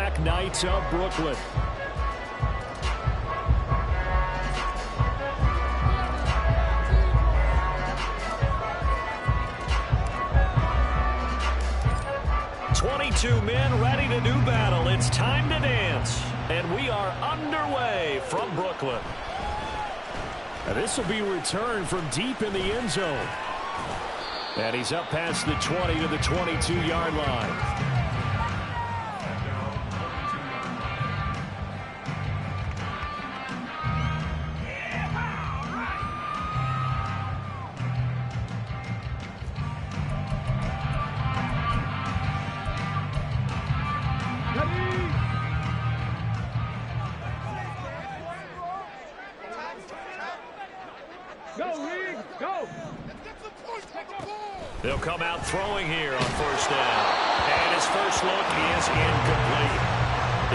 Black Knights of Brooklyn. Two men ready to do battle. It's time to dance. And we are underway from Brooklyn. Now this will be returned from deep in the end zone. And he's up past the 20 to the 22-yard line. They'll come out throwing here on first down. And his first look is incomplete.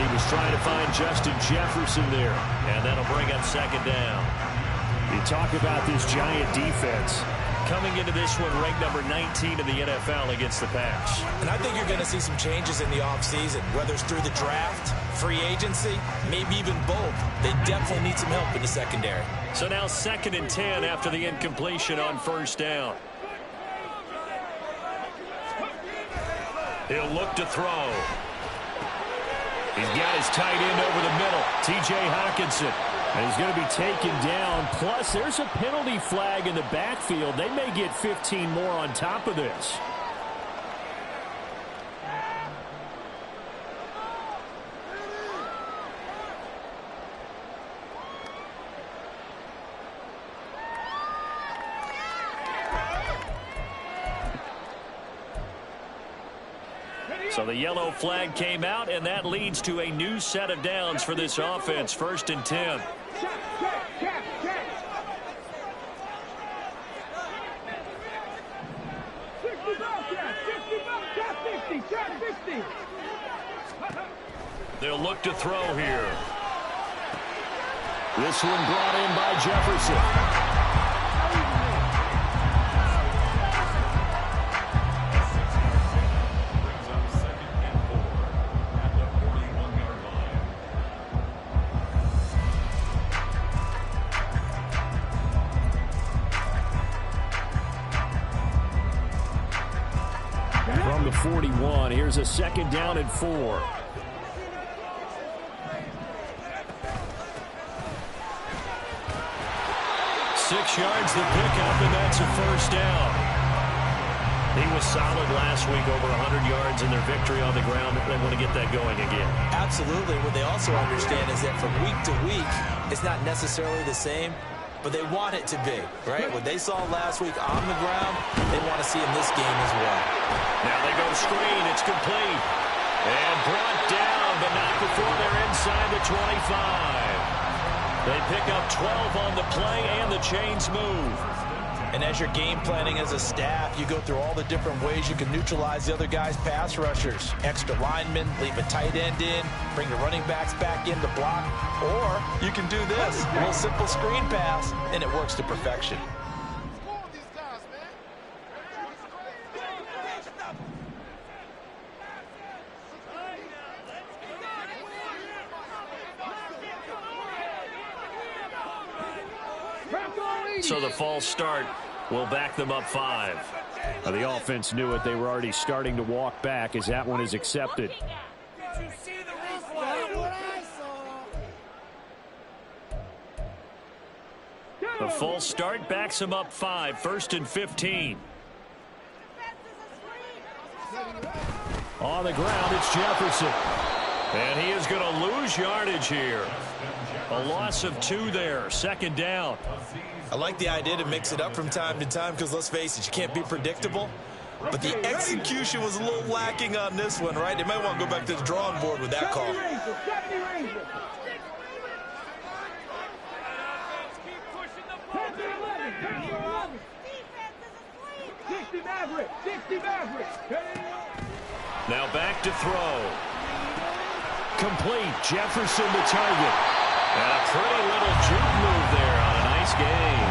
He was trying to find Justin Jefferson there. And that'll bring up second down. You talk about this giant defense. Coming into this one ranked number 19 in the NFL against the pass. And I think you're going to see some changes in the offseason, whether it's through the draft, free agency, maybe even both. They definitely need some help in the secondary. So now 2nd and 10 after the incompletion on first down. He'll look to throw. He's got his tight end over the middle, T.J. Hockenson. And he's going to be taken down. Plus, there's a penalty flag in the backfield. They may get 15 more on top of this. So the yellow flag came out, and that leads to a new set of downs for this offense. 1st and 10. They'll look to throw here. This one brought in by Jefferson. From the 41, here's a 2nd down and 4. 6 yards the pickup, and that's a first down. He was solid last week, over 100 yards in their victory on the ground. They want to get that going again. Absolutely. What they also understand is that from week to week, it's not necessarily the same, but they want it to be, right? What they saw last week on the ground, they want to see in this game as well. Now they go screen. It's complete. And brought down, but not before they're inside the 25. They pick up 12 on the play, and the chains move. And as you're game planning as a staff, you go through all the different ways you can neutralize the other guy's pass rushers. Extra linemen, leave a tight end in, bring the running backs back in to block. Or you can do this, a little simple screen pass, and it works to perfection. So the false start will back them up 5. Now the offense knew it. They were already starting to walk back as that one is accepted. The false start backs them up 5. 1st and 15. On the ground, it's Jefferson. And he is going to lose yardage here. A loss of 2 there. 2nd down. I like the idea to mix it up from time to time because, let's face it, you can't be predictable. But the execution was a little lacking on this one, right? They might want to go back to the drawing board with that call. Now back to throw. Complete. Jefferson the target. And a pretty little juke move there on a nice game.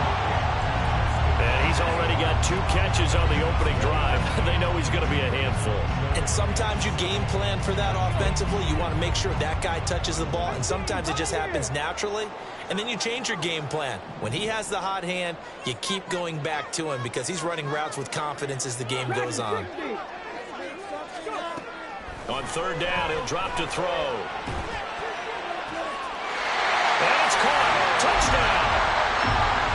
And he's already got 2 catches on the opening drive. They know he's going to be a handful. And sometimes you game plan for that offensively. You want to make sure that guy touches the ball, and sometimes it just happens naturally. And then you change your game plan. When he has the hot hand, you keep going back to him because he's running routes with confidence as the game goes on. On third down, he'll drop to throw. And it's caught. Touchdown.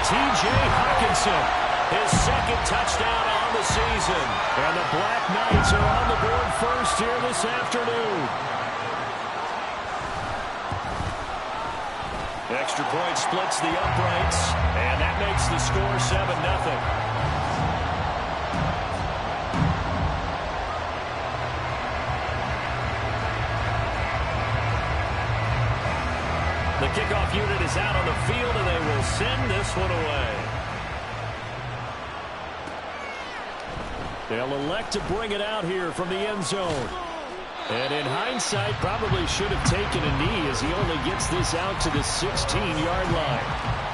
T.J. Hockenson, his second touchdown on the season. And the Black Knights are on the board first here this afternoon. Extra point splits the uprights, and that makes the score 7-0. The kickoff unit is out on the field, and they will send this one away. They'll elect to bring it out here from the end zone. And in hindsight, probably should have taken a knee as he only gets this out to the 16-yard line.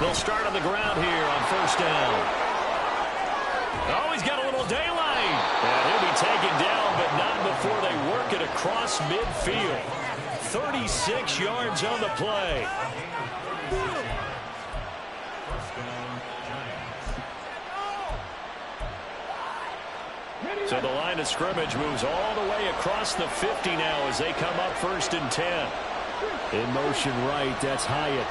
They'll start on the ground here on first down. Oh, he's got a little daylight. And he'll be taken down, but not before they work it across midfield. 36 yards on the play. So the line of scrimmage moves all the way across the 50 now as they come up 1st and 10. In motion right, that's Hyatt.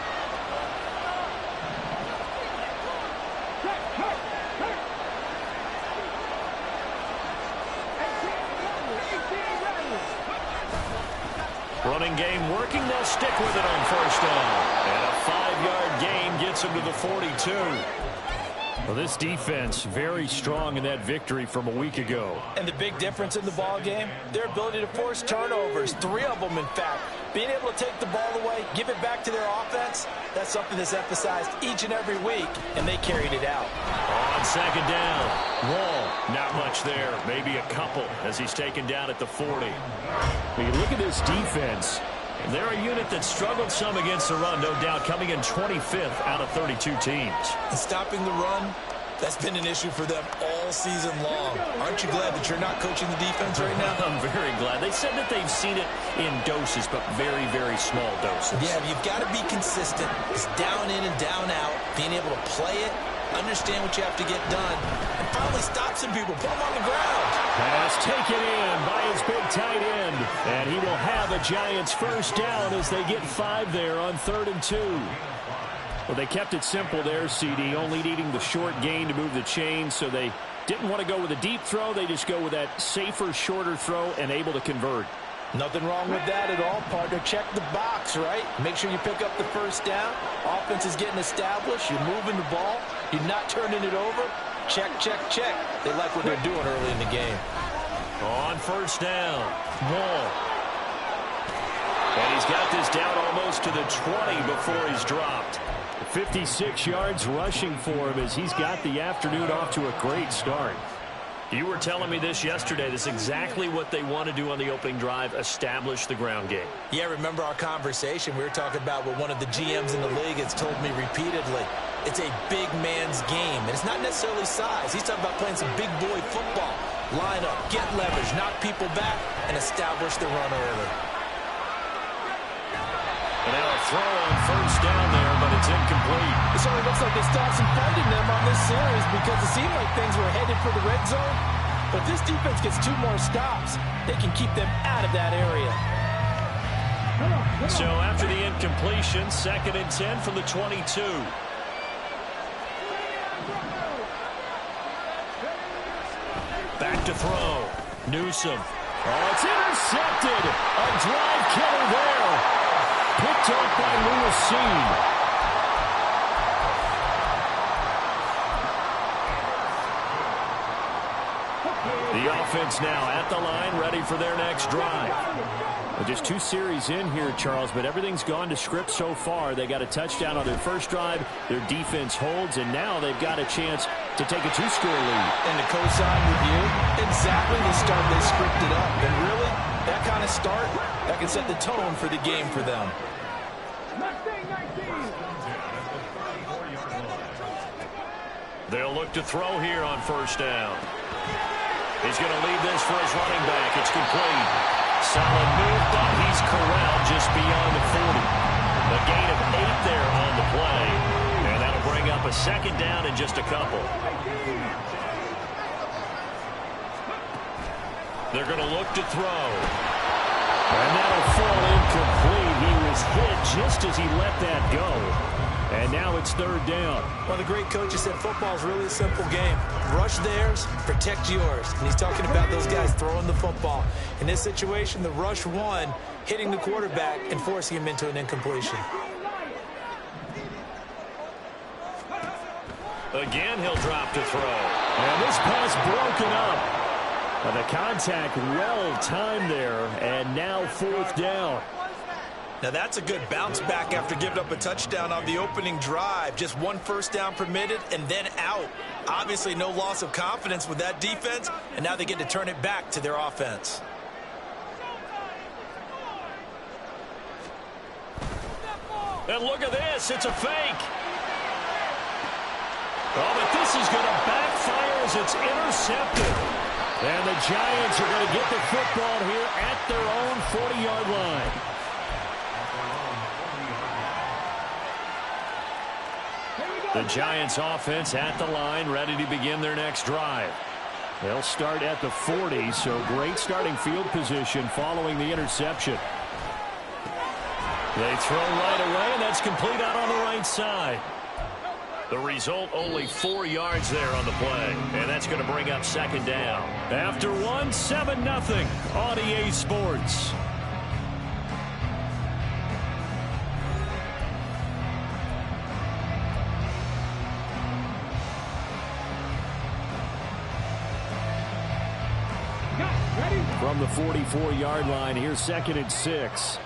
Running game working, they'll stick with it on first down. And a 5-yard gain gets them to the 42. Well, this defense very strong in that victory from a week ago. And the big difference in the ball game, their ability to force turnovers, 3 of them in fact. Being able to take the ball away, give it back to their offense, that's something that's emphasized each and every week, and they carried it out. On second down, Wall, not much there, maybe a couple as he's taken down at the 40. When you look at this defense, they're a unit that struggled some against the run, no doubt, coming in 25th out of 32 teams. And stopping the run, that's been an issue for them all season long. Aren't you glad that you're not coaching the defense right now? I'm very glad. They said that they've seen it in doses, but very, very small doses. Yeah, you've got to be consistent. It's down in and down out, being able to play it, understand what you have to get done, and finally stop some people, put them on the ground. Pass taken in by his big tight end, and he will have a Giants first down as they get 5 there on 3rd and 2. Well, they kept it simple there, CD, only needing the short gain to move the chain, so they didn't want to go with a deep throw. They just go with that safer, shorter throw and able to convert. Nothing wrong with that at all, partner. Check the box, right? Make sure you pick up the first down. Offense is getting established. You're moving the ball. You're not turning it over. Check, check, check. They like what they're doing early in the game. On first down, Wall. And he's got this down almost to the 20 before he's dropped. 56 yards rushing for him as he's got the afternoon off to a great start. You were telling me this yesterday. This is exactly what they want to do on the opening drive, establish the ground game. Yeah, remember our conversation. We were talking about what one of the GMs in the league has told me repeatedly. It's a big man's game, and it's not necessarily size. He's talking about playing some big boy football. Line up, get leverage, knock people back, and establish the run early. And now a throw on first down there, but it's incomplete. It certainly looks like they still have some fight in them on this series because it seemed like things were headed for the red zone. But if this defense gets 2 more stops, they can keep them out of that area. So after the incompletion, 2nd and 10 from the 22. Back to throw. Newsome. Oh, it's intercepted. A drive killer there. Picked up by Lewis Cine. The The offense now at the line, ready for their next drive. Well, just 2 series in here, Charles, but everything's gone to script so far. They got a touchdown on their first drive. Their defense holds, and now they've got a chance to take a 2-score lead. And to co-sign with you, exactly the start they scripted up. And really, that kind of start, that can set the tone for the game for them. They'll look to throw here on first down. He's going to leave this for his running back. It's complete. Solid move, but he's corralled just beyond the 40. A gain of 8 there on the play. And that'll bring up a second down in just a couple. They're going to look to throw. And that'll fall incomplete. He was hit just as he let that go. And now it's third down. Well, the great coach has said football is really a simple game. Rush theirs, protect yours. And he's talking about those guys throwing the football. In this situation, the rush won, hitting the quarterback and forcing him into an incompletion. Again, he'll drop to throw. And this pass broken up. The contact well timed there, and now fourth down. Now that's a good bounce back after giving up a touchdown on the opening drive. Just 1 first down permitted and then out. Obviously no loss of confidence with that defense, and now they get to turn it back to their offense. And look at this, it's a fake. Oh, but this is going to backfire as it's intercepted. And the Giants are going to get the football here at their own 40-yard line. The Giants offense at the line, ready to begin their next drive. They'll start at the 40, so great starting field position following the interception. They throw right away, and that's complete out on the right side. The result, only 4 yards there on the play, and that's going to bring up second down. After 1, 7-0 on EA Sports. From the 44-yard line, here's 2nd and 6.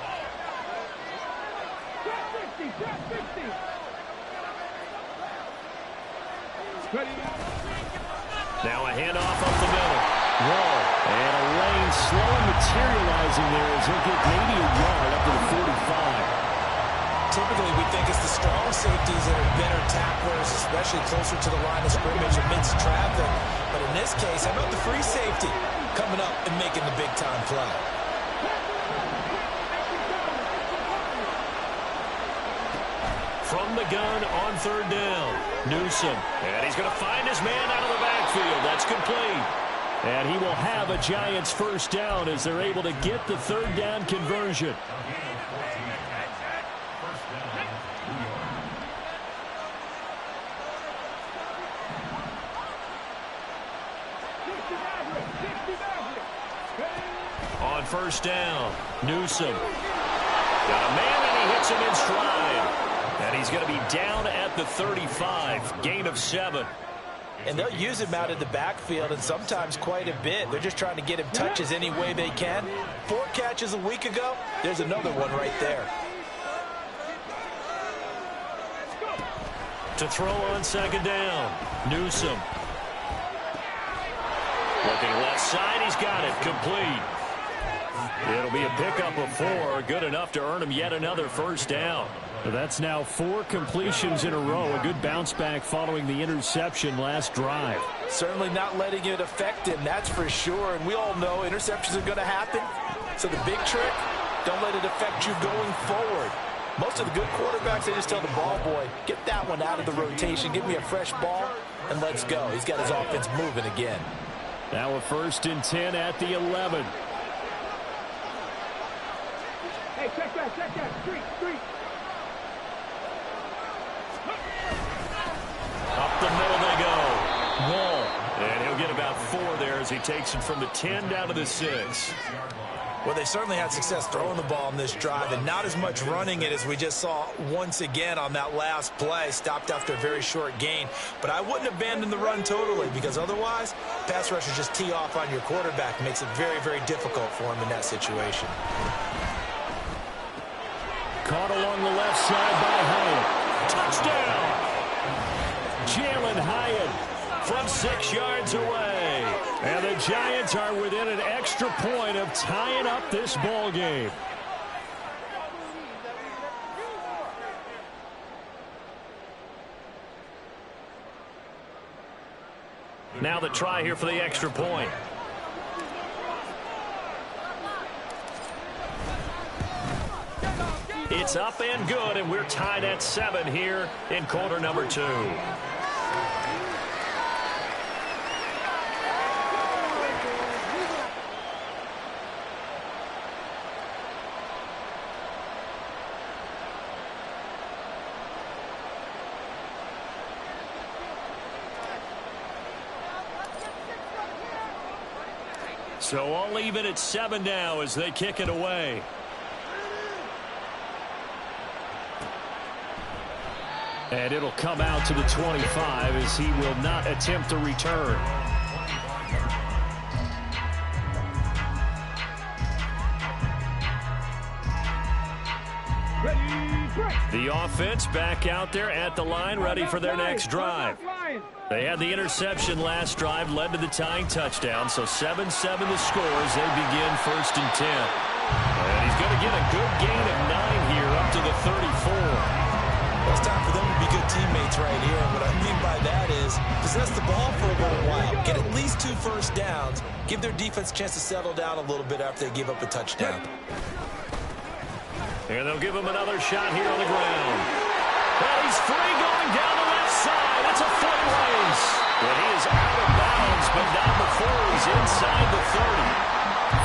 Now a handoff up the middle. Wall. And a lane slowly materializing there as he'll get maybe a yard up to the 45. Typically, we think it's the strong safeties that are better tacklers, especially closer to the line of scrimmage amidst traffic. But in this case, how about the free safety coming up and making the big-time play? From the gun on third down, Newsome. And he's going to find his man out of the backfield. That's complete. And he will have a Giants first down as they're able to get the third down conversion. On first down, Newsome. Got a man and he hits him in stride. And he's going to be down at the 35, gain of 7. And they'll use him out in the backfield, and sometimes quite a bit. They're just trying to get him touches any way they can. 4 catches a week ago. There's another one right there. To throw on second down, Newsome. Looking left side, he's got it, complete. It'll be a pickup of 4, good enough to earn him yet another first down. That's now 4 completions in a row. A good bounce back following the interception last drive. Certainly not letting it affect him, that's for sure. And we all know interceptions are going to happen. So the big trick, don't let it affect you going forward. Most of the good quarterbacks, they just tell the ball boy, get that one out of the rotation, give me a fresh ball, and let's go. He's got his offense moving again. Now a 1st and 10 at the 11. Hey, check that, street. Up the middle they go. Wall. And he'll get about 4 there as he takes it from the 10 down to the 6. Well, they certainly had success throwing the ball in this drive and not as much running it as we just saw once again on that last play. Stopped after a very short gain. But I wouldn't abandon the run totally because otherwise, pass rushers just tee off on your quarterback. Makes it very, very difficult for him in that situation. Caught along the left side by Hyatt. Touchdown! Jalen Hyatt from 6 yards away. And the Giants are within an extra point of tying up this ball game. Now the try here for the extra point. It's up and good, and we're tied at 7 here in quarter number 2. So all even at 7 now as they kick it away. And it'll come out to the 25 as he will not attempt to return. The offense back out there at the line, ready for their next drive. They had the interception last drive, led to the tying touchdown, so 7-7 the score as they begin 1st and 10. And he's going to get a good gain of 9 here up to the 34. Well, it's time for them to be good teammates right here. And what I mean by that is possess the ball for a little while, get at least 2 first downs, give their defense a chance to settle down a little bit after they give up a touchdown. And they'll give him another shot here on the ground. Well, he's free going down the left side. It's a foot race. But he is out of bounds, but not before he's inside the 30.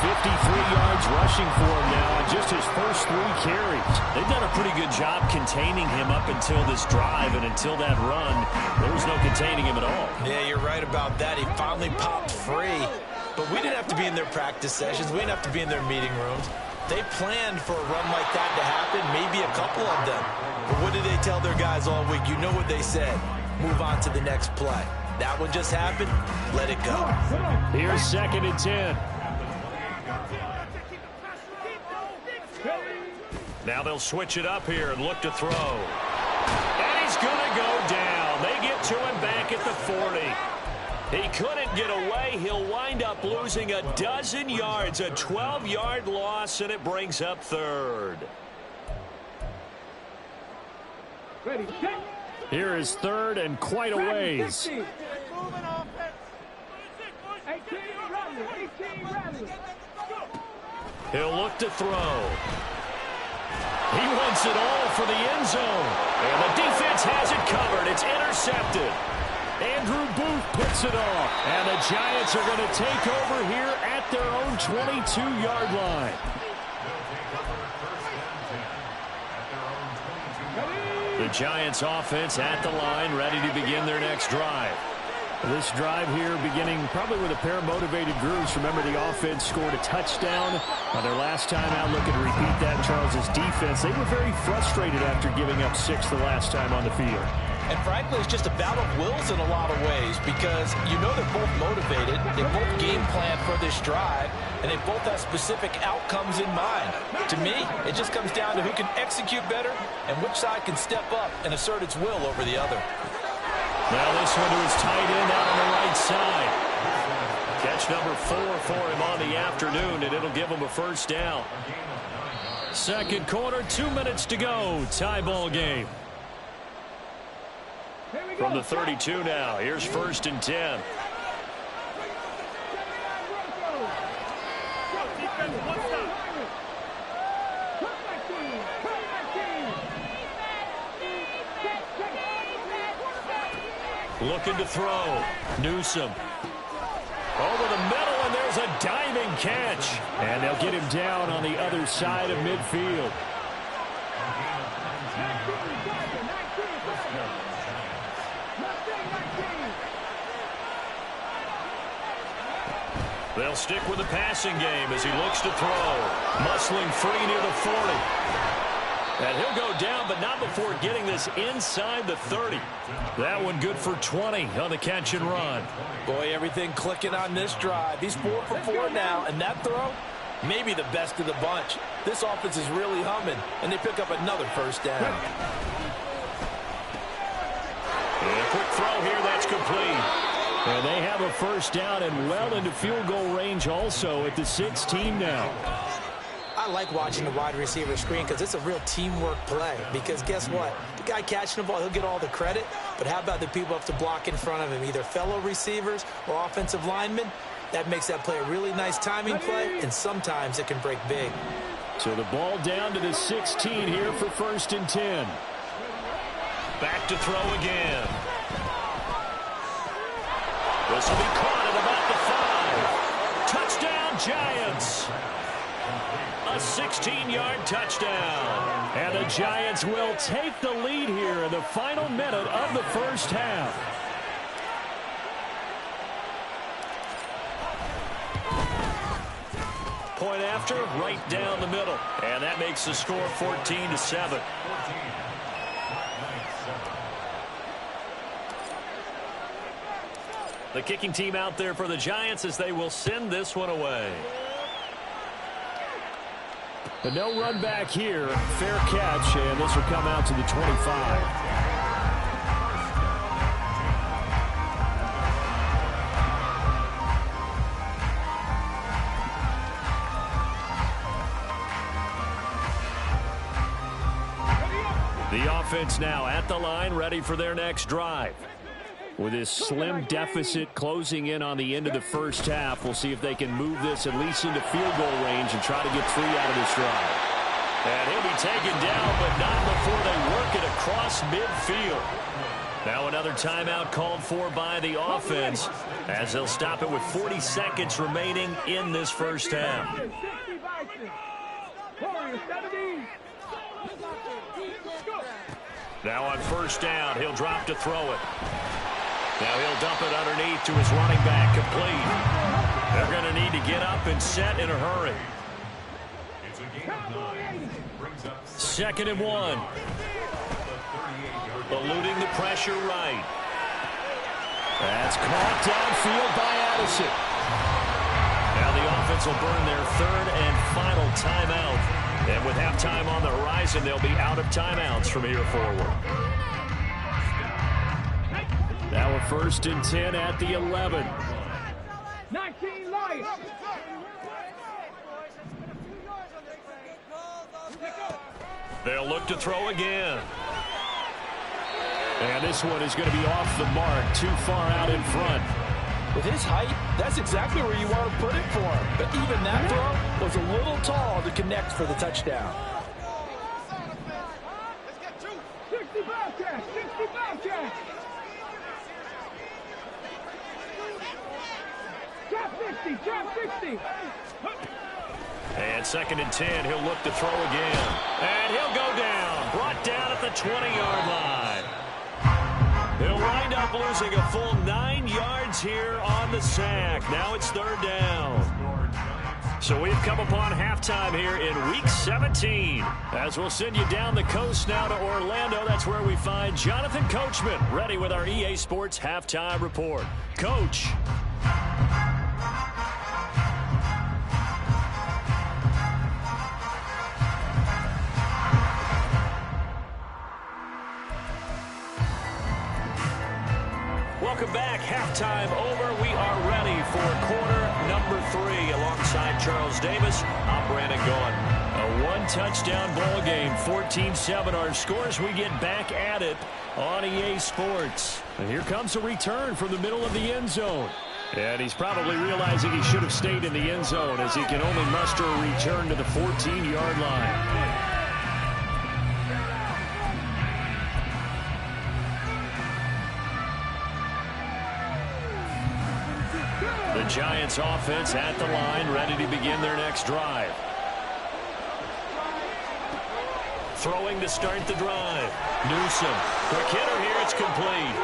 53 yards rushing for him now on just his first 3 carries. They've done a pretty good job containing him up until this drive, and until that run, there was no containing him at all. Yeah, you're right about that. He finally popped free. But we didn't have to be in their practice sessions. We didn't have to be in their meeting rooms. They planned for a run like that to happen, maybe a couple of them. But what did they tell their guys all week? You know what they said. Move on to the next play. That one just happened. Let it go. Here's 2nd and 10. Now they'll switch it up here and look to throw. And he's going to go down. They get to him back at the 40. He couldn't get away. He'll wind up losing a dozen yards, a 12-yard loss, and it brings up 3rd. Here is 3rd and quite a ways. He'll look to throw. He wants it all for the end zone. And the defense has it covered. It's intercepted. Andrew Booth picks it off. And the Giants are going to take over here at their own 22-yard line. The Giants offense at the line, ready to begin their next drive. This drive here beginning probably with a pair of motivated groups. Remember, the offense scored a touchdown on their last time out. Looking to repeat that. Charles's defense, they were very frustrated after giving up 6 the last time on the field. And frankly, it's just a battle of wills in a lot of ways because you know they're both motivated. They both game plan for this drive, and they both have specific outcomes in mind. To me, it just comes down to who can execute better and which side can step up and assert its will over the other. Now this one to his tight end out on the right side. Catch number 4 for him on the afternoon, and it'll give him a first down. 2nd quarter, 2 minutes to go. Tie ball game. From the 32 now, here's 1st and 10. Looking to throw. Newsome. Over the middle, and there's a diving catch. And they'll get him down on the other side of midfield. They'll stick with the passing game as he looks to throw. Muscling free near the 40. And he'll go down, but not before getting this inside the 30. That one good for 20 on the catch and run. Boy, everything clicking on this drive. He's 4 for 4 now, and that throw, maybe the best of the bunch. This offense is really humming, and they pick up another first down. And a quick throw here, that's complete. And they have a first down and well into field goal range also at the 16 now. I like watching the wide receiver screen because it's a real teamwork play. Because guess what? The guy catching the ball, he'll get all the credit. But how about the people up to block in front of him, either fellow receivers or offensive linemen? That makes that play a really nice timing play, and sometimes it can break big. So the ball down to the 16 here for 1st and 10. Back to throw again. This will be caught at about the 5. Touchdown, Giants. A 16-yard touchdown. And the Giants will take the lead here in the final minute of the first half. Point after, right down the middle. And that makes the score 14-7. The kicking team out there for the Giants as they will send this one away. But no run back here. Fair catch, and this will come out to the 25. The offense now at the line, ready for their next drive. With this slim deficit closing in on the end of the first half, we'll see if they can move this at least into field goal range and try to get 3 out of this drive. And he'll be taken down, but not before they work it across midfield. Now another timeout called for by the offense as they'll stop it with 40 seconds remaining in this first half. Now on first down, he'll drop to throw it. Now he'll dump it underneath to his running back, complete. They're going to need to get up and set in a hurry. 2nd and 1. Eluding the pressure right. That's caught downfield by Addison. Now the offense will burn their 3rd and final timeout. And with halftime on the horizon, they'll be out of timeouts from here forward. Now a 1st and 10 at the 11. 19 Lions. They'll look to throw again. And this one is going to be off the mark, too far out in front. With his height, that's exactly where you want to put it for him. But even that throw was a little tall to connect for the touchdown. 60 Bobcats, 60 Bobcats. Drop 60, drop 60. And 2nd and 10, he'll look to throw again. And he'll go down, brought down at the 20-yard line. He'll wind up losing a full 9 yards here on the sack. Now it's 3rd down. So we've come upon halftime here in Week 17. As we'll send you down the coast now to Orlando. That's where we find Jonathan Coachman ready with our EA Sports Halftime Report. Coach. Welcome back. Halftime over. We are ready for quarter number 3 alongside Charles Davis. I'm Brandon Gaughan. A 1-touchdown ball game, 14-7 our scores. We get back at it on EA Sports. And here comes a return from the middle of the end zone. And he's probably realizing he should have stayed in the end zone as he can only muster a return to the 14-yard line. The Giants offense at the line, ready to begin their next drive. Throwing to start the drive. Newsome. Quick hitter here. It's complete.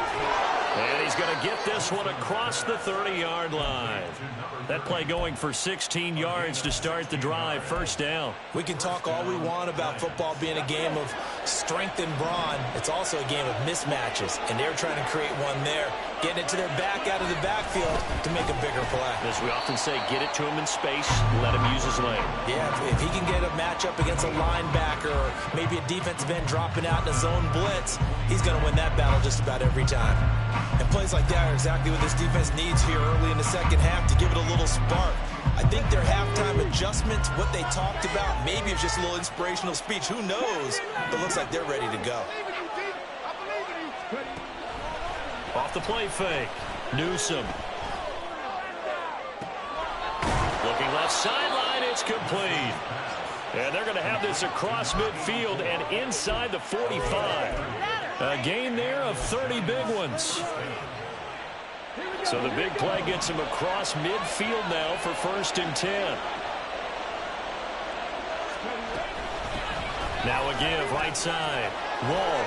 And he's going to get this one across the 30-yard line. That play going for 16 yards to start the drive. First down. We can talk all we want about football being a game of strength and brawn. It's also a game of mismatches, and they're trying to create one there, getting it to their back out of the backfield to make a bigger play. As we often say, get it to him in space, let him use his leg. Yeah, if he can get a matchup against a linebacker or maybe a defensive end dropping out in a zone blitz, he's going to win that battle just about every time. And plays like that are exactly what this defense needs here early in the second half to give it a little spark. I think their halftime adjustments, what they talked about, maybe it's just a little inspirational speech. Who knows? But looks like they're ready to go. Off the play fake. Newsome. Looking left sideline. It's complete. And they're going to have this across midfield and inside the 45. A gain there of 30 big ones. So the big play gets him across midfield now for 1st and 10. Now a give right side. Wall.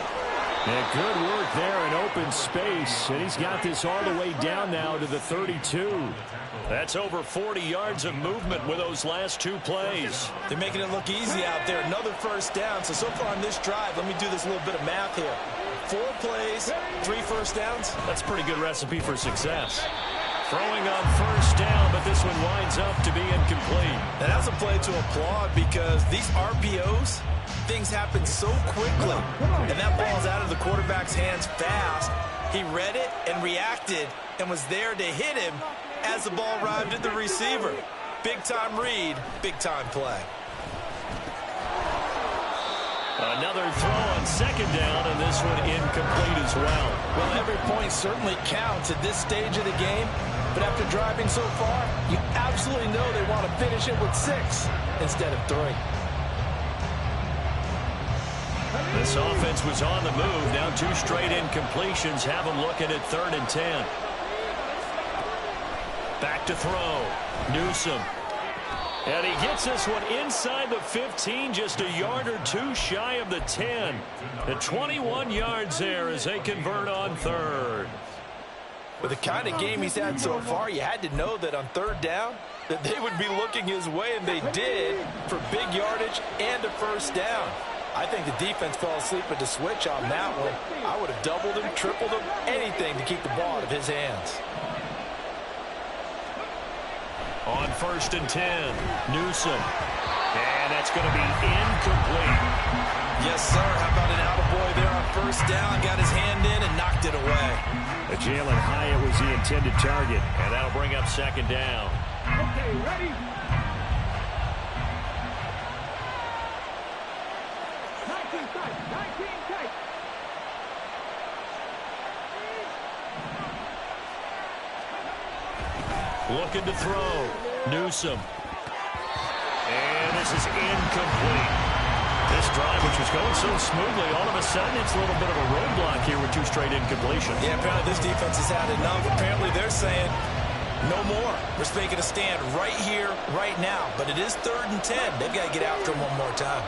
And good work there in open space. And he's got this all the way down now to the 32. That's over 40 yards of movement with those last 2 plays. They're making it look easy out there. Another first down. So far on this drive, let me do this little bit of math here. 4 plays, 3 first downs. That's a pretty good recipe for success. Throwing on 1st down, but this one winds up to be incomplete. And that's a play to applaud because these RPOs, things happen so quickly. And that ball's out of the quarterback's hands fast. He read it and reacted and was there to hit him as the ball arrived at the receiver. Big-time read, big-time play. Another throw on 2nd down, and this one incomplete as well. Well, every point certainly counts at this stage of the game, but after driving so far, you absolutely know they want to finish it with 6 instead of 3. This offense was on the move. Now 2 straight incompletions have them looking at 3rd and 10. Back to throw. Newsome. And he gets this one inside the 15, just a yard or 2 shy of the 10. The 21 yards there as they convert on 3rd. With the kind of game he's had so far, you had to know that on 3rd down that they would be looking his way, and they did, for big yardage and a 1st down. I think the defense fell asleep at the switch on that one. I would have doubled him, tripled him, anything to keep the ball out of his hands. On 1st and 10, Newsome. And that's going to be incomplete. Yes, sir. How about an attaboy there on 1st down? Got his hand in and knocked it away. Jalen Hyatt was the intended target, and that'll bring up 2nd down. Okay, ready? 19 tight, 19 tight. Looking to throw. Newsome. And this is incomplete. This drive, which was going so smoothly, all of a sudden it's a little bit of a roadblock here with 2 straight incompletions. Yeah, apparently this defense has had enough. Apparently they're saying no more. We're making a stand right here, right now. But it is 3rd and 10. They've got to get after him one more time.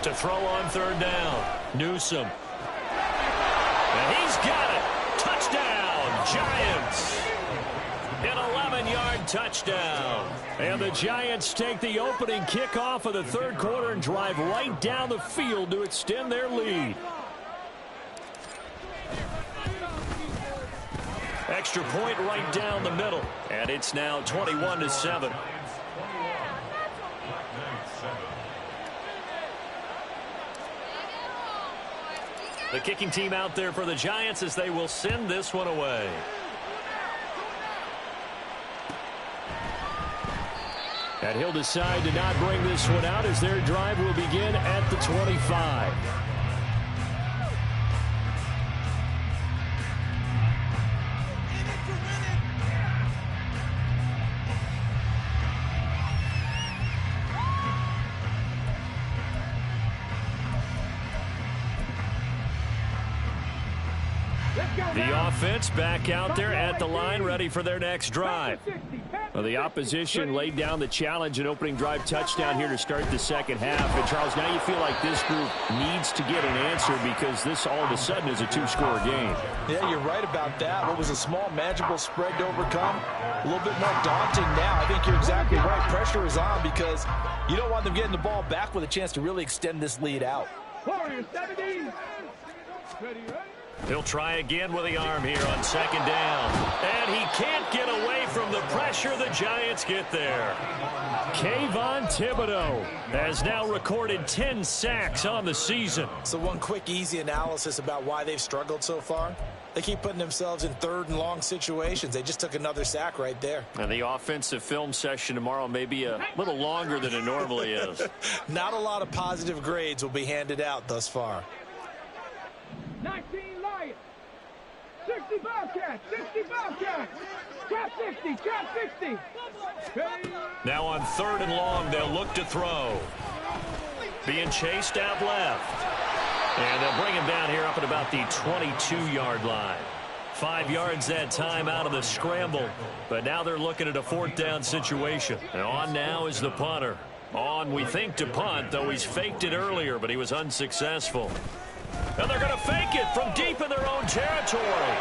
To throw on 3rd down. Newsome. And he's got it. Touchdown, Giants. An 11-yard touchdown. And the Giants take the opening kickoff of the 3rd quarter and drive right down the field to extend their lead. Extra point right down the middle. And it's now 21-7. The kicking team out there for the Giants as they will send this one away. And he'll decide to not bring this one out as their drive will begin at the 25. Let's The offense back out there at the line, ready for their next drive. Well, the opposition laid down the challenge and opening drive touchdown here to start the second half. And, Charles, now you feel like this group needs to get an answer because this all of a sudden is a two-score game. Yeah, you're right about that. What was a small, manageable spread to overcome, a little bit more daunting now. I think you're exactly right. Pressure is on because you don't want them getting the ball back with a chance to really extend this lead out. Warriors 17. Ready. He'll try again with the arm here on second down. And he can't get away from the pressure. The Giants get there. Kayvon Thibodeaux has now recorded 10 sacks on the season. So one quick, easy analysis about why they've struggled so far. They keep putting themselves in third and long situations. They just took another sack right there. And the offensive film session tomorrow may be a little longer than it normally is. Not a lot of positive grades will be handed out thus far. 19 Lions. 60 Bobcats. 60 Bobcats. Trap 60. Trap 60. Now on third and long, they'll look to throw. Being chased out left. And they'll bring him down here up at about the 22-yard line. 5 yards that time out of the scramble. But now they're looking at a fourth down situation. And on now is the punter. On, we think, to punt, though he's faked it earlier, but he was unsuccessful. And they're going to fake it from deep in their own territory.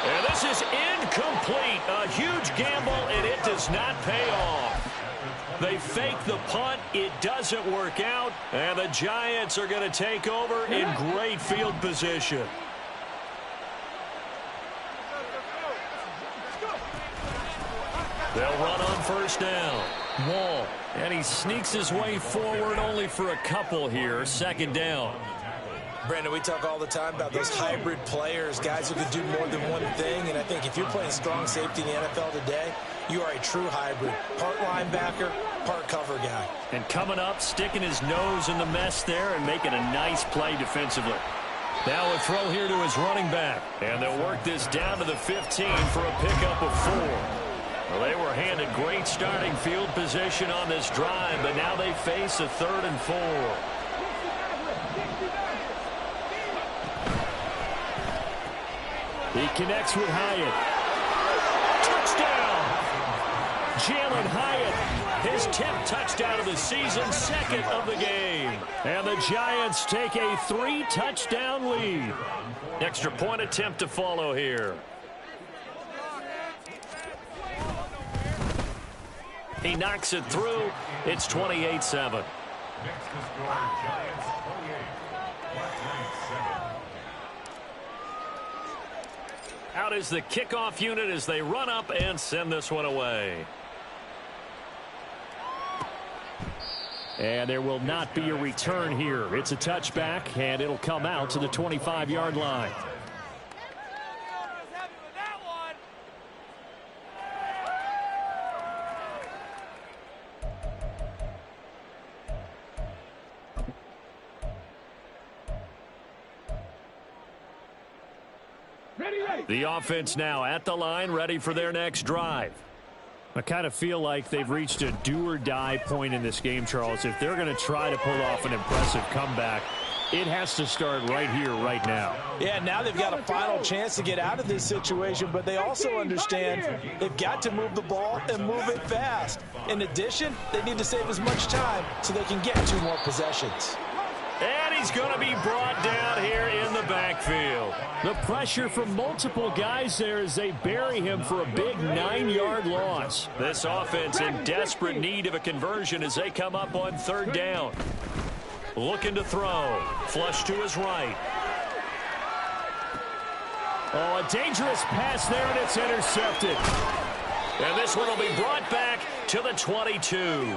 And this is incomplete. A huge gamble, and it does not pay off. They fake the punt. It doesn't work out. And the Giants are going to take over in great field position. They'll run on first down. Wall. And he sneaks his way forward only for a couple here. Second down. Brandon, we talk all the time about those hybrid players, guys who can do more than one thing. And I think if you're playing strong safety in the NFL today, you are a true hybrid. Part linebacker, part cover guy. And coming up, sticking his nose in the mess there and making a nice play defensively. Now a throw here to his running back. And they'll work this down to the 15 for a pickup of 4. Well, they were handed great starting field position on this drive, but now they face a 3rd and 4. He connects with Hyatt. Touchdown! Jalen Hyatt, his 10th touchdown of the season, 2nd of the game. And the Giants take a 3-touchdown lead. Extra point attempt to follow here. He knocks it through. It's 28-7. Out is the kickoff unit as they run up and send this one away. And there will not be a return here. It's a touchback, and it'll come out to the 25-yard line. The offense now at the line, ready for their next drive. I kind of feel like they've reached a do-or-die point in this game, Charles. If they're going to try to pull off an impressive comeback, it has to start right here, right now. Yeah, now they've got a final chance to get out of this situation, but they also understand they've got to move the ball and move it fast. In addition, they need to save as much time so they can get 2 more possessions. And he's going to be brought down here in the backfield. The pressure from multiple guys there as they bury him for a big 9-yard loss. This offense in desperate need of a conversion as they come up on 3rd down. Looking to throw. Flush to his right. Oh, a dangerous pass there, and it's intercepted. And this one will be brought back to the 22.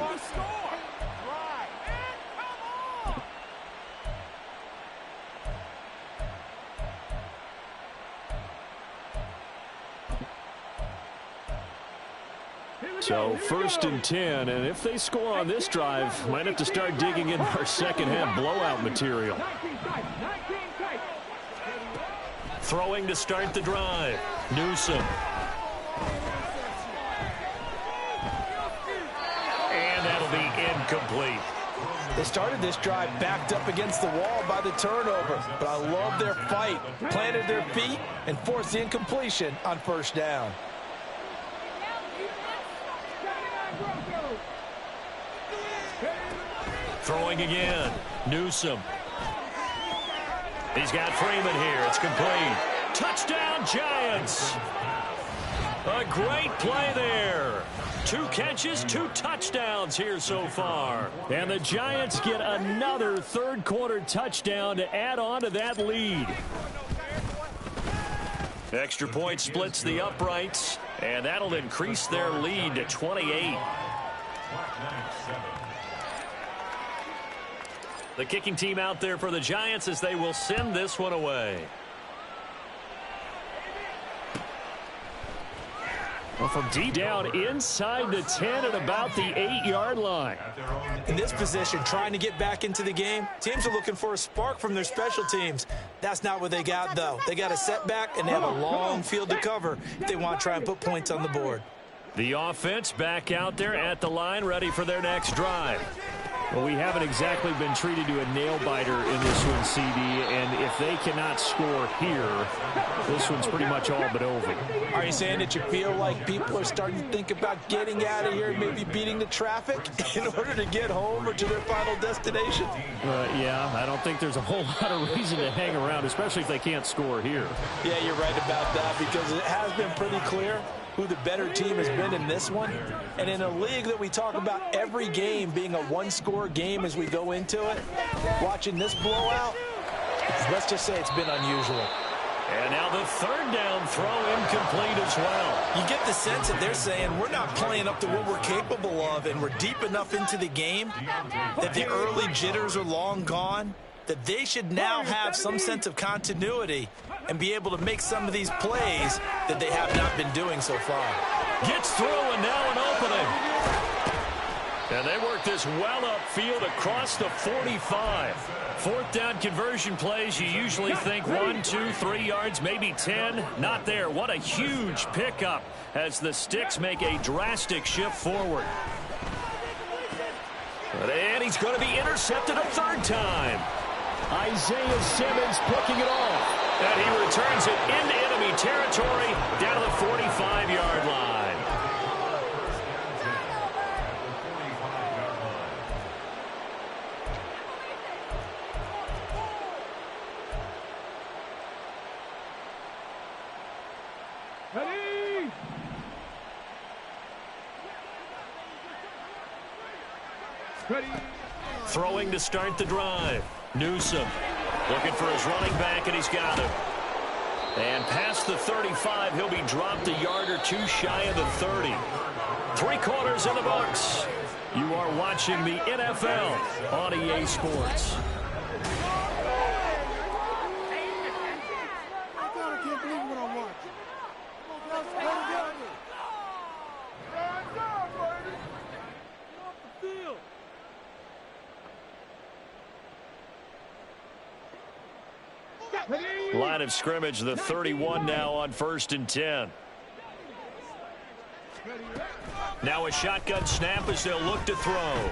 So 1st and 10, and if they score on this drive, might have to start digging in our second-half blowout material. Throwing to start the drive. Newsome. And that'll be incomplete. They started this drive backed up against the wall by the turnover, but I love their fight. Planted their feet and forced the incompletion on first down. Throwing again. Newsome. He's got Freeman here. It's complete. Touchdown, Giants. A great play there. 2 catches, 2 touchdowns here so far. And the Giants get another third-quarter touchdown to add on to that lead. Extra point splits the uprights, and that'll increase their lead to 28. The kicking team out there for the Giants as they will send this one away. Well, from deep down inside the 10 at about the 8-yard line. In this position, trying to get back into the game, teams are looking for a spark from their special teams. That's not what they got, though. They got a setback, and they have a long field to cover if they want to try and put points on the board. The offense back out there at the line, ready for their next drive. Well, we haven't exactly been treated to a nail-biter in this one, CD, and if they cannot score here, this one's pretty much all but over. Are you saying that you feel like people are starting to think about getting out of here, maybe beating the traffic in order to get home or to their final destination? Yeah, I don't think there's a whole lot of reason to hang around, especially if they can't score here. Yeah, you're right about that, because it has been pretty clear who the better team has been in this one. And in a league that we talk about every game being a one-score game as we go into it, watching this blowout, let's just say it's been unusual. And now the third down throw incomplete as well. You get the sense that they're saying we're not playing up to what we're capable of, and we're deep enough into the game that the early jitters are long gone, that they should now have some sense of continuity and be able to make some of these plays that they have not been doing so far. Gets through, and now an opening. And they work this well upfield across the 45. Fourth down conversion plays, you usually think 1, 2, 3 yards, maybe 10. Not there. What a huge pickup as the Sticks make a drastic shift forward. And he's going to be intercepted a third time. Isaiah Simmons picking it off. And he returns it into enemy territory down to the 45-yard line. Ready? Ready? Throwing to start the drive. Newsome looking for his running back, and he's got him. And past the 35, he'll be dropped a yard or two shy of the 30. 3 quarters in the books. You are watching the NFL on EA Sports. Line of scrimmage, the 31 now on 1st and 10. Now a shotgun snap as they'll look to throw.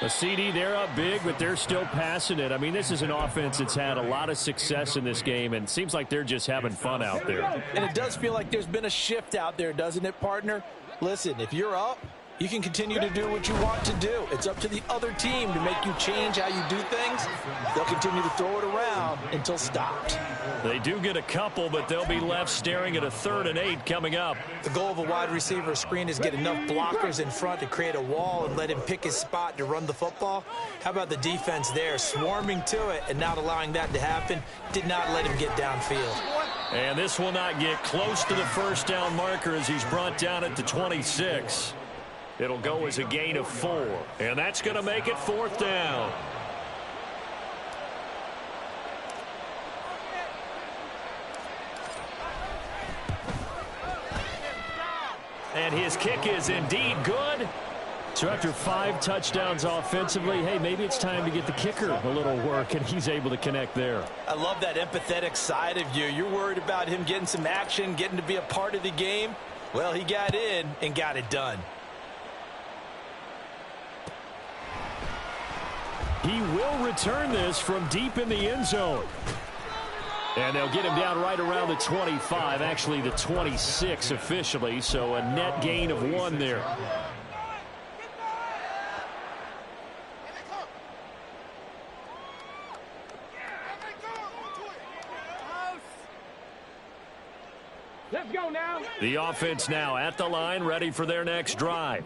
A CD, they're up big, but they're still passing it. I mean, this is an offense that's had a lot of success in this game, and it seems like they're just having fun out there. And it does feel like there's been a shift out there, doesn't it, partner? Listen, if you're up, you can continue to do what you want to do. It's up to the other team to make you change how you do things. They'll continue to throw it around until stopped. They do get a couple, but they'll be left staring at a 3rd and 8 coming up. The goal of a wide receiver screen is get enough blockers in front to create a wall and let him pick his spot to run the football. How about the defense there, swarming to it and not allowing that to happen? Did not let him get downfield. And this will not get close to the first down marker as he's brought down at the 26. It'll go as a gain of 4, and that's going to make it 4th down. And his kick is indeed good. So after 5 touchdowns offensively, hey, maybe it's time to get the kicker a little work, and he's able to connect there. I love that empathetic side of you. You're worried about him getting some action, getting to be a part of the game. Well, he got in and got it done. He will return this from deep in the end zone. And they'll get him down right around the 25, actually the 26 officially, so a net gain of 1 there. Let's go now. The offense now at the line, ready for their next drive.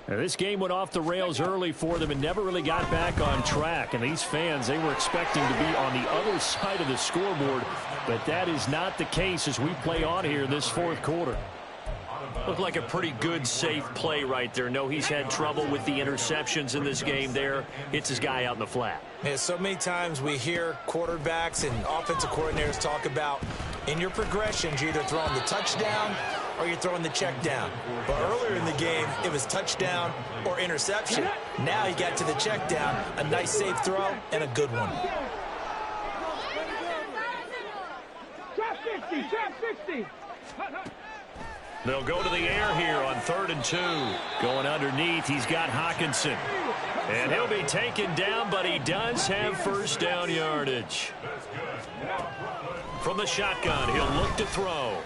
Now, this game went off the rails early for them and never really got back on track. And these fans, they were expecting to be on the other side of the scoreboard, but that is not the case as we play on here in this fourth quarter. Looked like a pretty good, safe play right there. No, he's had trouble with the interceptions in this game there. Hits his guy out in the flat. Yeah, so many times we hear quarterbacks and offensive coordinators talk about in your progressions, you're either throwing the touchdown or you're throwing the check down. But earlier in the game, it was touchdown or interception. Now he got to the check down, a nice safe throw, and a good one. Trap 60, trap 60. They'll go to the air here on 3rd and 2. Going underneath, he's got Hockenson. And he'll be taken down, but he does have first down yardage. From the shotgun, he'll look to throw.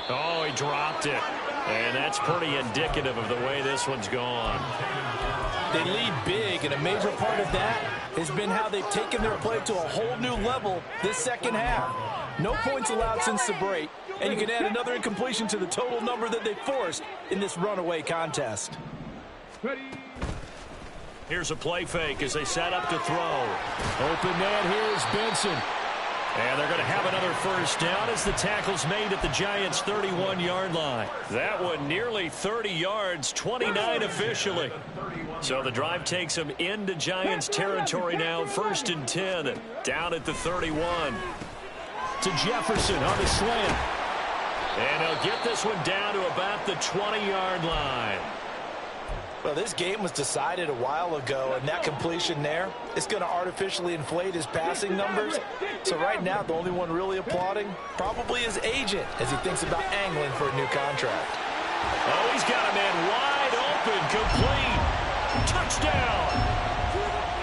Oh, he dropped it. And that's pretty indicative of the way this one's gone. They lead big, and a major part of that has been how they've taken their play to a whole new level this second half. No points allowed since the break, and you can add another incompletion to the total number that they forced in this runaway contest. Ready. Here's a play fake as they set up to throw. Open man, here's Benson. And they're going to have another first down as the tackle's made at the Giants' 31-yard line. That one nearly 30 yards, 29 officially. So the drive takes them into Giants territory now, 1st and 10, down at the 31. To Jefferson on the slant. And they'll get this one down to about the 20-yard line. Well, this game was decided a while ago, and that completion there is going to artificially inflate his passing numbers. So right now, the only one really applauding probably his agent as he thinks about angling for a new contract. Oh, he's got a man wide open, complete. Touchdown.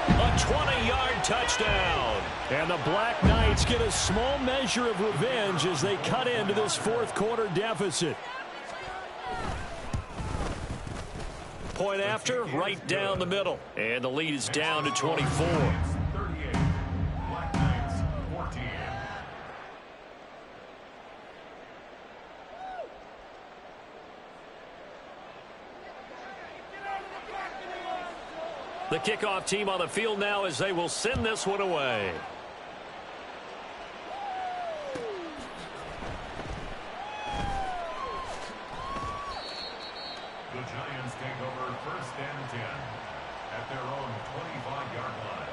A 20-yard touchdown. And the Black Knights get a small measure of revenge as they cut into this fourth quarter deficit. Point after, right down the middle. And the lead is down to 24. 38. Black Knights, 14. The kickoff team on the field now as they will send this one away. The Giants take over 1st and 10 at their own 25-yard line.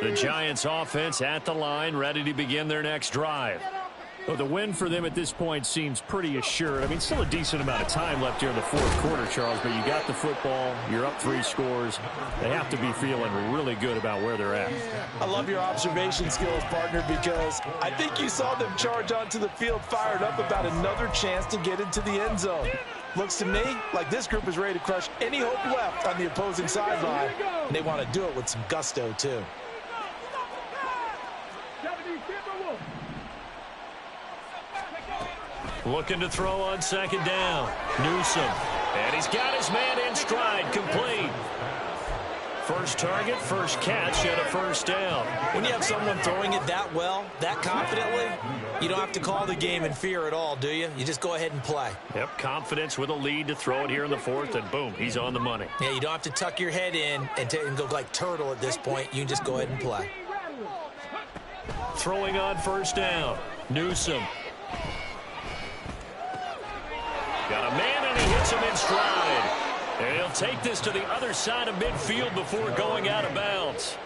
The Giants offense at the line, ready to begin their next drive. Well, the win for them at this point seems pretty assured. I mean, still a decent amount of time left here in the fourth quarter, Charles, but you got the football, you're up 3 scores. They have to be feeling really good about where they're at. I love your observation skills, partner, because I think you saw them charge onto the field fired up about another chance to get into the end zone. Looks to me like this group is ready to crush any hope left on the opposing sideline, and they want to do it with some gusto, too. Looking to throw on 2nd down. Newsome. And he's got his man in stride, complete. First target, first catch, and a first down. When you have someone throwing it that well, that confidently, you don't have to call the game in fear at all, do you? You just go ahead and play. Yep, confidence with a lead to throw it here in the fourth, and boom, he's on the money. Yeah, you don't have to tuck your head in and go like turtle at this point. You can just go ahead and play. Throwing on 1st down. Newsome. Got a man, and he hits him in stride. And he'll take this to the other side of midfield before going out of bounds.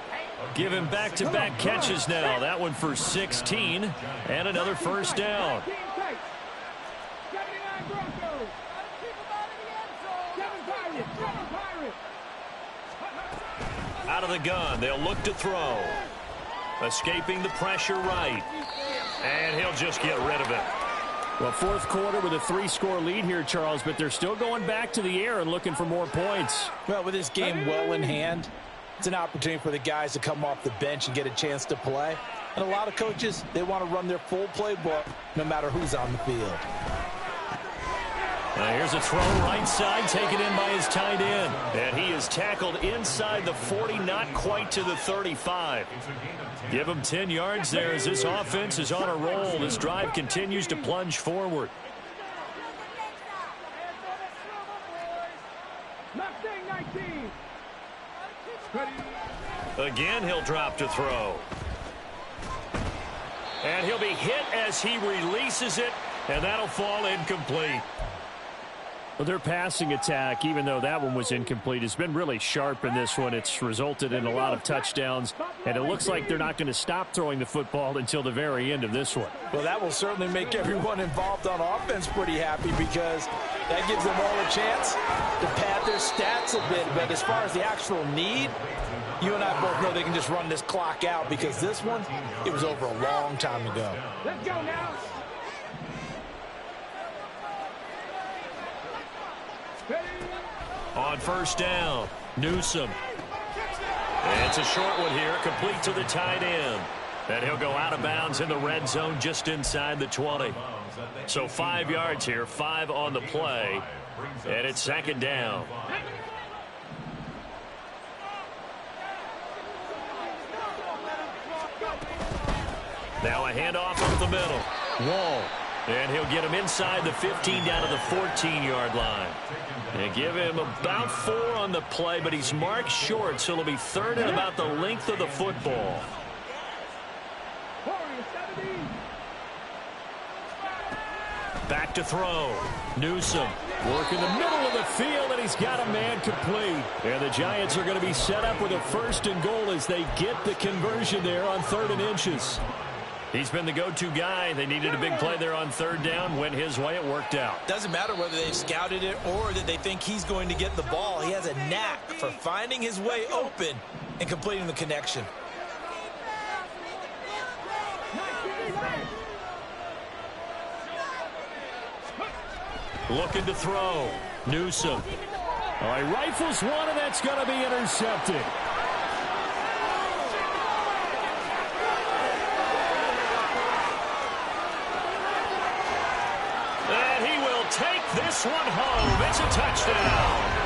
Give him back-to-back catches now. That one for 16, and another first down. Out of the gun, they'll look to throw. Escaping the pressure right. And he'll just get rid of it. Well, fourth quarter with a 3-score lead here, Charles, but they're still going back to the air and looking for more points. Well, with this game well in hand, it's an opportunity for the guys to come off the bench and get a chance to play. And a lot of coaches, they want to run their full playbook no matter who's on the field. Here's a throw right side, taken in by his tight end. And he is tackled inside the 40, not quite to the 35. Give him 10 yards there as this offense is on a roll. This drive continues to plunge forward. Mustang 19. Again, he'll drop to throw. And he'll be hit as he releases it, and that'll fall incomplete. Well, their passing attack, even though that one was incomplete, has been really sharp in this one. It's resulted in a lot of touchdowns, and it looks like they're not going to stop throwing the football until the very end of this one. Well, that will certainly make everyone involved on offense pretty happy because that gives them all a chance to pad their stats a bit. But as far as the actual need, you and I both know they can just run this clock out because this one, it was over a long time ago. Let's go now. On first down, Newsome. It's a short one here, complete to the tight end. And he'll go out of bounds in the red zone just inside the 20. So 5 yards here, 5 on the play. And it's second down. Now a handoff up the middle. Wall. And he'll get him inside the 15 down to the 14-yard line. They give him about 4 on the play, but he's marked short, so it'll be third and about the length of the football. Back to throw. Newsome working the middle of the field, and he's got a man complete. And the Giants are going to be set up with a first and goal as they get the conversion there on 3rd and inches. He's been the go-to guy. They needed a big play there on 3rd down. Went his way. It worked out. Doesn't matter whether they've scouted it or that they think he's going to get the ball. He has a knack for finding his way open and completing the connection. Looking to throw. Newsome. He rifles one, and that's going to be intercepted. And he will take this one home. It's a touchdown.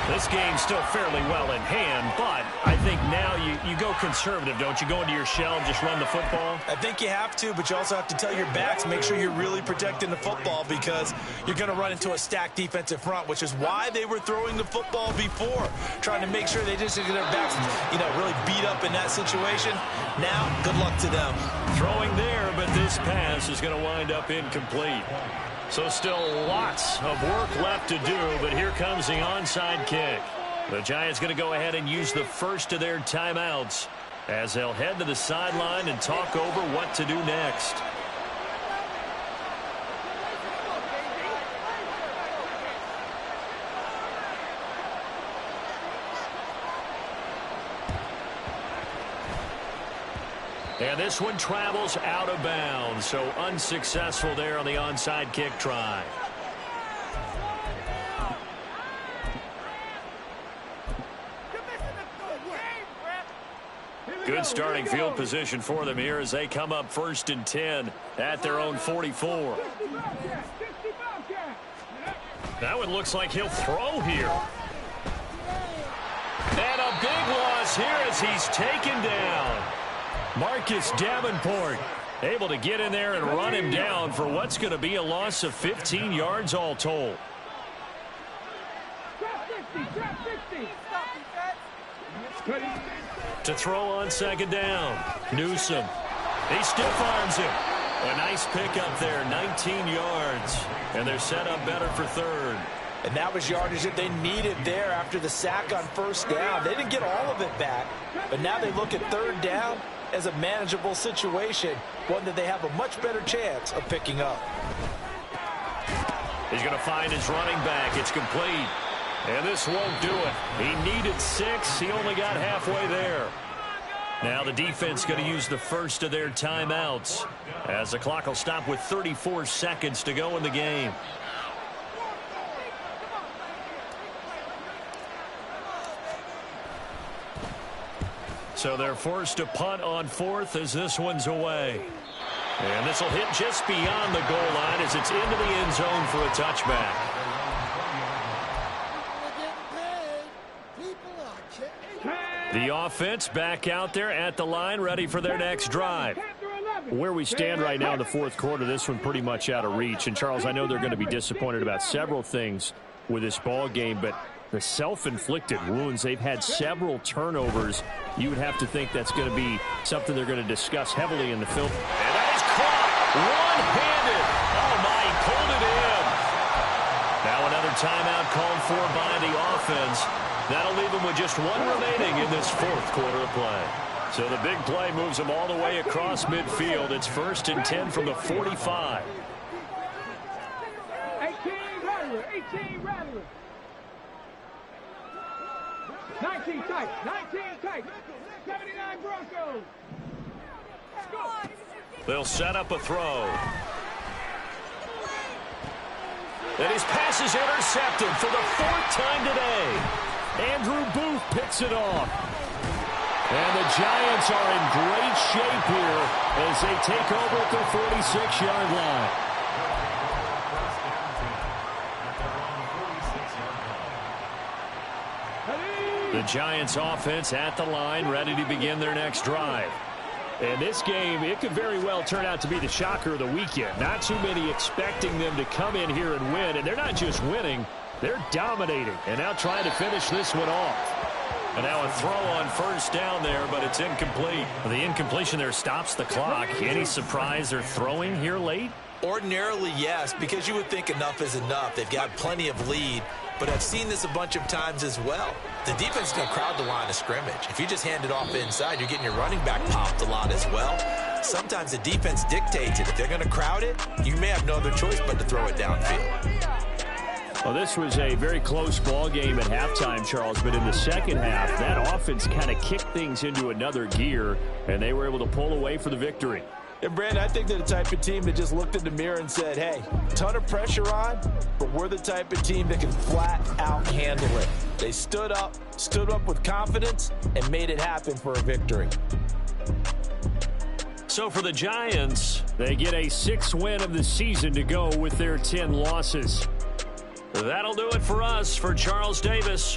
This game's still fairly well in hand, but I think now you go conservative, don't you? Go into your shell and just run the football? I think you have to, but you also have to tell your backs, make sure you're really protecting the football because you're going to run into a stacked defensive front, which is why they were throwing the football before, trying to make sure they just get their backs, really beat up in that situation. Now, good luck to them. Throwing there, but this pass is going to wind up incomplete. So still lots of work left to do, but here comes the onside kick. The Giants going to go ahead and use the first of their timeouts as they'll head to the sideline and talk over what to do next. And this one travels out of bounds, so unsuccessful there on the onside kick try. Good starting field position for them here as they come up 1st and 10 at their own 44. That one looks like he'll throw here. And a big loss here as he's taken down. Marcus Davenport able to get in there and run him down for what's going to be a loss of 15 yards all told. To throw on 2nd down, Newsome. He stiff arms him. A nice pickup there, 19 yards. And they're set up better for 3rd. And that was yardage that they needed there after the sack on 1st down. They didn't get all of it back, but now they look at 3rd down as a manageable situation, one that they have a much better chance of picking up. He's going to find his running back. It's complete. And this won't do it. He needed 6. He only got halfway there. Now the defense going to use the first of their timeouts as the clock will stop with 34 seconds to go in the game. So they're forced to punt on fourth as this one's away. And this will hit just beyond the goal line as it's into the end zone for a touchback. The offense back out there at the line, ready for their next drive. Where we stand right now in the fourth quarter, this one pretty much out of reach. And, Charles, I know they're going to be disappointed about several things with this ball game, but the self-inflicted wounds, they've had several turnovers. You would have to think that's going to be something they're going to discuss heavily in the film. And that is caught one-handed. Oh, my, he pulled it in. Now another timeout called for by the offense. That'll leave them with just one remaining in this fourth quarter of play. So the big play moves them all the way across midfield. It's 1st and 10 from the 45. 18 Rattler, 18 Rattler. 19 tight, 19 tight. 79 Broncos. Let's go. They'll set up a throw. And his pass is intercepted for the 4th time today. Andrew Booth picks it off. And the Giants are in great shape here as they take over at their 46-yard line. The Giants offense at the line, ready to begin their next drive. And this game, it could very well turn out to be the shocker of the weekend. Not too many expecting them to come in here and win. And they're not just winning, they're dominating. And now trying to finish this one off. And now a throw on 1st down there, but it's incomplete. The incompletion there stops the clock. Any surprise they're throwing here late? Ordinarily, yes, because you would think enough is enough. They've got plenty of lead, but I've seen this a bunch of times as well. The defense is going to crowd the line of scrimmage. If you just hand it off inside, you're getting your running back popped a lot as well. Sometimes the defense dictates it. If they're going to crowd it, you may have no other choice but to throw it downfield. Well, this was a very close ball game at halftime, Charles, but in the second half, that offense kind of kicked things into another gear, and they were able to pull away for the victory. And, Brandon, I think they're the type of team that just looked in the mirror and said, hey, ton of pressure on, but we're the type of team that can flat out handle it. They stood up with confidence, and made it happen for a victory. So for the Giants, they get a 6th win of the season to go with their 10 losses. that'll do it for us. For Charles Davis,